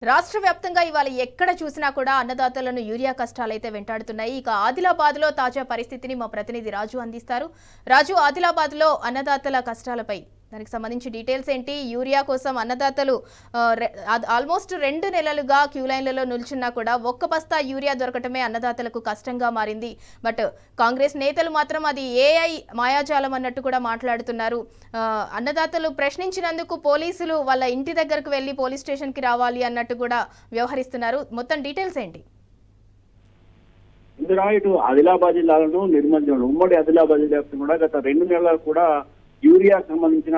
రాష్ట్ర వ్యాప్తంగా ఇవాళ ఎక్కడ చూసినా కూడా అన్నదాతలను యూరియా కష్టాలైతే వెంటాడుతున్నాయి. ఇక ఆదిలాబాద్ లో తాజా పరిస్థితిని మా ప్రతినిధి రాజు అందిస్తారు. రాజు, ఆదిలాబాద్ లో అన్నదాతల కష్టాలపై దానికి సంబంధించి డీటెయిల్స్ ఏంటి? యూరియా కోసం అన్నదాతలు ఆల్మోస్ట్ 2 నెలలుగా క్యూ లైన్లలో నిల్చున్నా కూడా ఒక్క బస్తా యూరియా దొరకటమే అన్నదాతలకు కష్టంగా మారింది. బట్ కాంగ్రెస్ నేతలు మాత్రం అది ఏఐ మాయాజాలం అన్నట్టు కూడా మాట్లాడుతున్నారు. అన్నదాతలు ప్రశ్నించినందుకు పోలీసులు వాళ్ళ ఇంటి దగ్గరకు వెళ్లి పోలీస్ స్టేషన్ కి రావాలి అన్నట్టు కూడా వ్యవహరిస్తున్నారు. మొత్తం డీటెయిల్స్ ఏంటి? ఇందులో ఇటు ఆదిలాబాద్ జిల్లాలను నిర్మల్ జిల్లా ఉమ్మడి ఆదిలాబాద్ జిల్లా కూడా గత 2 నెలలు కూడా యూరియా సంబంధించిన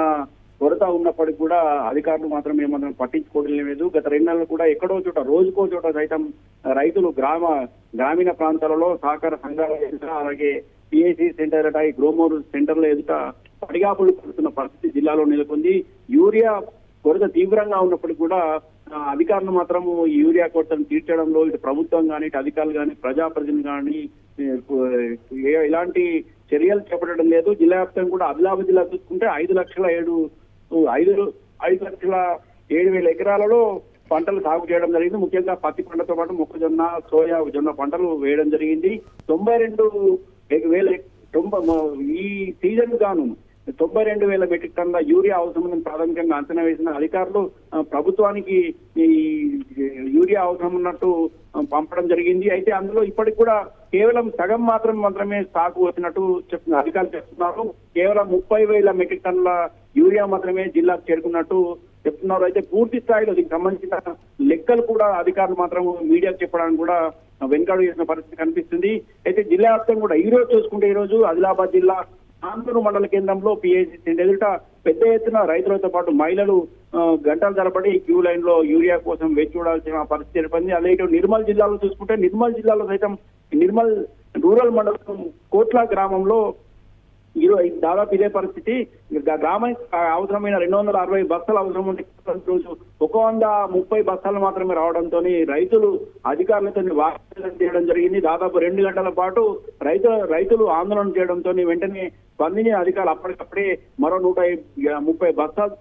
కొరత ఉన్నప్పటికీ కూడా అధికారులు మాత్రం ఏమాత్రం పట్టించుకోవడం లేదు. గత 2 నెలలు కూడా ఎక్కడో చోట రోజుకో చోట సైతం రైతులు గ్రామీణ ప్రాంతాలలో సహకార సంఘాల ఎదుట, అలాగే పిఐసి సెంటర్ ఎదుట, ఈ గ్రోమోర్ సెంటర్ల ఎదుట పడిగాపులు పడుతున్న పరిస్థితి జిల్లాలో నెలకొంది. యూరియా కొరత తీవ్రంగా ఉన్నప్పటికీ కూడా అధికారులు మాత్రం ఈ యూరియా కొరతను తీర్చడంలో ఇటు ప్రభుత్వం కానీ, ఇటు అధికారులు కానీ, ప్రజాప్రతినిధులు కానీ ఇలాంటి చర్యలు చేపట్టడం లేదు. జిల్లా వ్యాప్తంగా కూడా ఆదిలాబాద్ జిల్లా చూసుకుంటే 5,07,000 ఎకరాలలో పంటలు సాగు చేయడం జరిగింది. ముఖ్యంగా పత్తి పంటతో పాటు మొక్కజొన్న, సోయా, జొన్న పంటలు వేయడం జరిగింది. 92,000 ఈ సీజన్ గాను 92,000 మెట్రిక్ టన్నుల యూరియా అవసరమని ప్రాథమికంగా అంచనా వేసిన అధికారులు ప్రభుత్వానికి ఈ యూరియా అవసరం ఉన్నట్టు పంపడం జరిగింది. అయితే అందులో ఇప్పటికి కూడా కేవలం సగం మాత్రమే స్టాక్ వచ్చినట్టు అధికారులు చెప్తున్నారు. కేవలం 30,000 మెట్రిక్ టన్నుల యూరియా మాత్రమే జిల్లాకు చేరుకున్నట్టు చెప్తున్నారు. అయితే పూర్తి స్థాయిలో దీనికి సంబంధించిన లెక్కలు కూడా అధికారులు మాత్రం మీడియాకు చెప్పడానికి కూడా వెనుకాడు చేసిన పరిస్థితి కనిపిస్తుంది. అయితే జిల్లా వ్యాప్తంగా కూడా ఈ రోజు చూసుకుంటే ఈ రోజు ఆదిలాబాద్ జిల్లా ఆందూరు మండల కేంద్రంలో పిఐసి ఎదుట పెద్ద ఎత్తున రైతులతో పాటు మహిళలు గంటల తరబడి క్యూ లైన్ లో యూరియా కోసం వేచి చూడాల్సిన పరిస్థితి ఏర్పడింది. అలాగే నిర్మల్ జిల్లాలో చూసుకుంటే నిర్మల్ జిల్లాలో సైతం నిర్మల్ రూరల్ మండలం కోట్ల గ్రామంలో దాదాపు ఇదే పరిస్థితి. గ్రామానికి అవసరమైన 260 బస్తాలు అవసరం ఉంటే రోజు 130 బస్తాలు మాత్రమే రావడంతో రైతులు అధికారులతో వాగ్దానం చేయడం జరిగింది. దాదాపు 2 గంటల పాటు రైతులు ఆందోళన చేయడంతో వెంటనే స్పందించిన అధికారులు అప్పటికప్పుడే మరో 130 బస్తాలు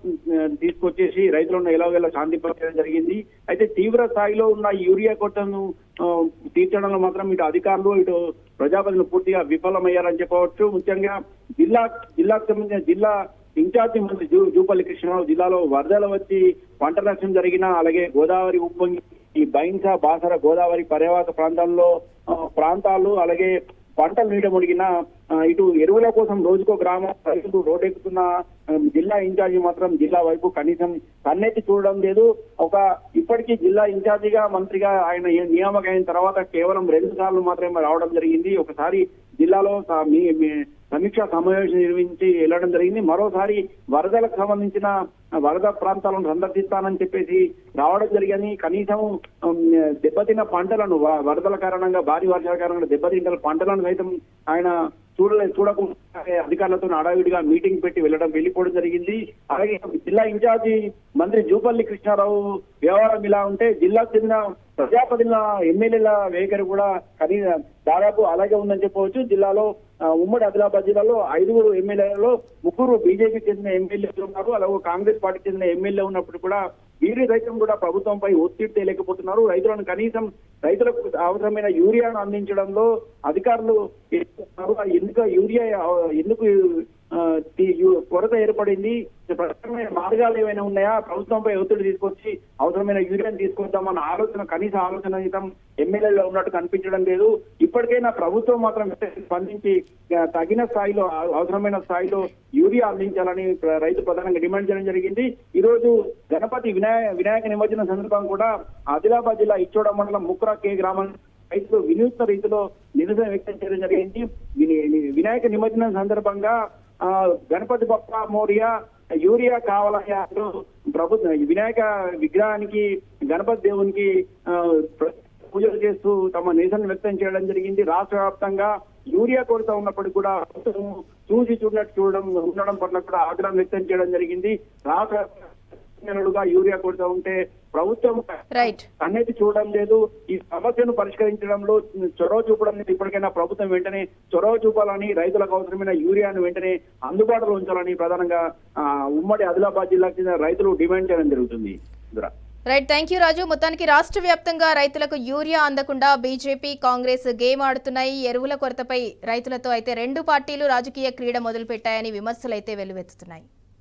తీసుకొచ్చేసి రైతులను ఎలాగోలా శాంతిపరచడం జరిగింది. అయితే తీవ్ర స్థాయిలో ఉన్న యూరియా కొరతను తీర్చడంలో మాత్రం ఇటు అధికారులు, ఇటు ప్రజాప్రతినిధులు పూర్తిగా విఫలమయ్యారని చెప్పవచ్చు. ముఖ్యంగా జిల్లాకు సంబంధించిన జిల్లా ఇన్ఛార్జి మంత్రి జూపల్లి కృష్ణరావు జిల్లాలో వరదలు వచ్చి పంట నష్టం జరిగిన, అలాగే గోదావరి ఉప్పొంగి ఈ బైన్సా, బాసర, గోదావరి పర్యావరణ ప్రాంతాలు అలాగే పంటలు నీట మునిగిన, ఇటు ఎరువుల కోసం రోజుకో గ్రామం రైతులు రోడ్డెక్కుతున్న జిల్లా ఇన్ఛార్జి మాత్రం జిల్లా వైపు కనీసం కన్నెత్తి చూడడం లేదు. ఇప్పటికీ జిల్లా ఇన్ఛార్జిగా మంత్రిగా ఆయన నియామకం అయిన తర్వాత కేవలం 2 సార్లు మాత్రమే రావడం జరిగింది. ఒకసారి జిల్లాలో సమీక్షా సమావేశం నిర్వహించి వెళ్ళడం జరిగింది. మరోసారి వరదలకు సంబంధించిన వరద ప్రాంతాలను సందర్శిస్తానని చెప్పేసి రావడం జరిగింది. కనీసం దెబ్బతిన్న పంటలను, వరదల కారణంగా భారీ వర్షాల కారణంగా దెబ్బతింటే పంటలను సైతం ఆయన చూడకుండా అధికారులతో అడావిడిగా మీటింగ్ పెట్టి వెళ్ళిపోవడం జరిగింది. అలాగే జిల్లా ఇన్ఛార్జి మంత్రి జూపల్లి కృష్ణారావు వ్యవహారం ఇలా ఉంటే జిల్లాకు చెందిన ప్రజాప్రతినిధుల ఎమ్మెల్యేల వైఖరి కూడా దాదాపు అలాగే ఉందని చెప్పవచ్చు. జిల్లాలో ఉమ్మడి ఆదిలాబాద్ జిల్లాలో 5 ఎమ్మెల్యేలలో 3 బీజేపీకి చెందిన ఎమ్మెల్యేలు ఉన్నారు. అలాగే కాంగ్రెస్ పార్టీకి చెందిన ఎమ్మెల్యే ఉన్నప్పుడు కూడా వీరి సైతం కూడా ప్రభుత్వంపై ఒత్తిడి తేలేకపోతున్నారు. రైతులకు అవసరమైన యూరియాను అందించడంలో అధికారులు ఎందుకు కొరత ఏర్పడింది, ప్రధానమైన మార్గాలు ఏమైనా ఉన్నాయా, ప్రభుత్వంపై ఒత్తిడి తీసుకొచ్చి అవసరమైన యూరియాను తీసుకొద్దామన్న కనీస ఆలోచన ఎమ్మెల్యేలో ఉన్నట్టు కనిపించడం లేదు. ఇప్పటికైనా ప్రభుత్వం మాత్రం స్పందించి తగిన స్థాయిలో, అవసరమైన స్థాయిలో యూరియా అందించాలని రైతు ప్రధానంగా డిమాండ్ చేయడం జరిగింది. ఈ రోజు గణపతి వినాయక నిమజ్జనం సందర్భంగా కూడా ఆదిలాబాద్ జిల్లా ఇచ్చోడ మండలం ముక్రా కే గ్రామం రైతులు వినూత్న రీతిలో నిరసన వ్యక్తం చేయడం జరిగింది. వినాయక నిమజ్జనం సందర్భంగా గణపతి బప్ప మోరియా యూరియా కావాలని అంటూ ప్రభుత్వం వినాయక విగ్రహానికి, గణపతి దేవునికి పూజలు చేస్తూ తమ నిరసన వ్యక్తం చేయడం జరిగింది. రాష్ట్ర వ్యాప్తంగా యూరియా కొరత ఉన్నప్పటికీ కూడా ఉండడం పట్ల కూడా ఆగ్రహం వ్యక్తం చేయడం జరిగింది. రాష్ట్ర యూరియా కొరత ఉంటే ప్రభుత్వం కన్నెత్తి చూడడం లేదు. ఈ సమస్యను పరిష్కరించడంలో చొరవ చూపడం లేదు. ఇప్పటికైనా ప్రభుత్వం వెంటనే చొరవ చూపాలని, రైతులకు అవసరమైన యూరియాను వెంటనే అందుబాటులో ఉంచాలని ప్రధానంగా ఉమ్మడి ఆదిలాబాద్ జిల్లాకు చెందిన రైతులు డిమాండ్ చేయడం జరుగుతుంది. రైట్, థ్యాంక్ యూ రాజు. మొత్తానికి రాష్ట్ర వ్యాప్తంగా రైతులకు యూరియా అందకుండా బీజేపీ కాంగ్రెస్ గేమ్ ఆడుతున్నాయి. ఎరువుల కొరతపై రైతులతో అయితే రెండు పార్టీలు రాజకీయ క్రీడ మొదలుపెట్టాయని విమర్శలు అయితే వెల్లువెత్తుతున్నాయి.